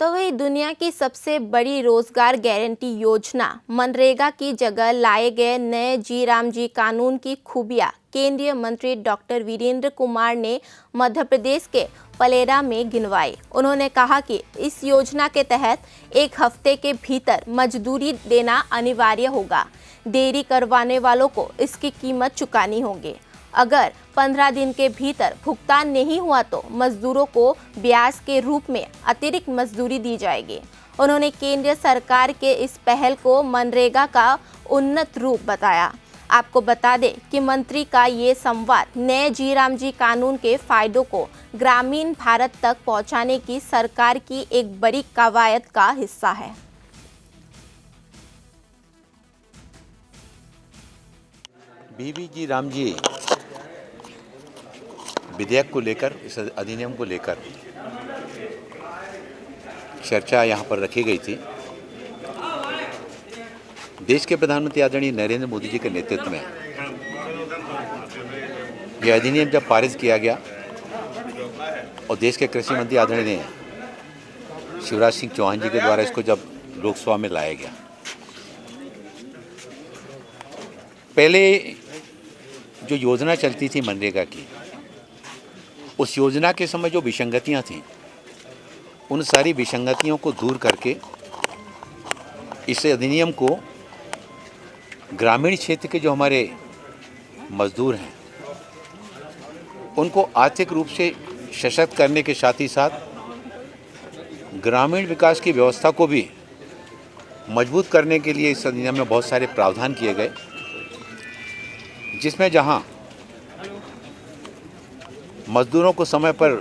तो वही दुनिया की सबसे बड़ी रोजगार गारंटी योजना मनरेगा की जगह लाए गए नए जी राम जी कानून की खूबियां केंद्रीय मंत्री डॉक्टर वीरेंद्र कुमार ने मध्य प्रदेश के पलेरा में गिनवाई। उन्होंने कहा कि इस योजना के तहत एक हफ्ते के भीतर मजदूरी देना अनिवार्य होगा। देरी करवाने वालों को इसकी कीमत चुकानी होगी। अगर 15 दिन के भीतर भुगतान नहीं हुआ तो मजदूरों को ब्याज के रूप में अतिरिक्त मजदूरी दी जाएगी। उन्होंने केंद्र सरकार के इस पहल को मनरेगा का उन्नत रूप बताया। आपको बता दें कि मंत्री का ये संवाद नए जी राम जी कानून के फायदों को ग्रामीण भारत तक पहुंचाने की सरकार की एक बड़ी कवायद का हिस्सा है। जी राम जी विधेयक को लेकर, इस अधिनियम को लेकर चर्चा यहाँ पर रखी गई थी। देश के प्रधानमंत्री आदरणीय नरेंद्र मोदी जी के नेतृत्व में यह अधिनियम जब पारित किया गया और देश के कृषि मंत्री आदरणीय शिवराज सिंह चौहान जी के द्वारा इसको जब लोकसभा में लाया गया, पहले जो योजना चलती थी मनरेगा की, उस योजना के समय जो विसंगतियां थीं, उन सारी विसंगतियों को दूर करके इस अधिनियम को ग्रामीण क्षेत्र के जो हमारे मजदूर हैं उनको आर्थिक रूप से सशक्त करने के साथ ही साथ ग्रामीण विकास की व्यवस्था को भी मजबूत करने के लिए इस अधिनियम में बहुत सारे प्रावधान किए गए, जिसमें जहां मजदूरों को समय पर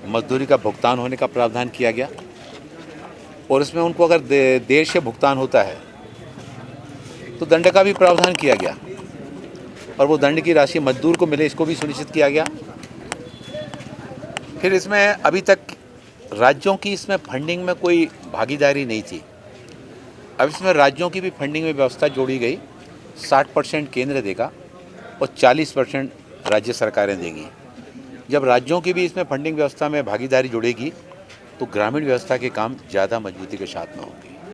मजदूरी का भुगतान होने का प्रावधान किया गया और इसमें उनको अगर देर से भुगतान होता है तो दंड का भी प्रावधान किया गया और वो दंड की राशि मजदूर को मिले, इसको भी सुनिश्चित किया गया। फिर इसमें अभी तक राज्यों की इसमें फंडिंग में कोई भागीदारी नहीं थी। अब इसमें राज्यों की भी फंडिंग में व्यवस्था जोड़ी गई। 60% केंद्र देगा और 40% राज्य सरकारें देंगी। जब राज्यों की भी इसमें फंडिंग व्यवस्था में भागीदारी जुड़ेगी तो ग्रामीण व्यवस्था के काम ज़्यादा मजबूती के साथ में होंगे।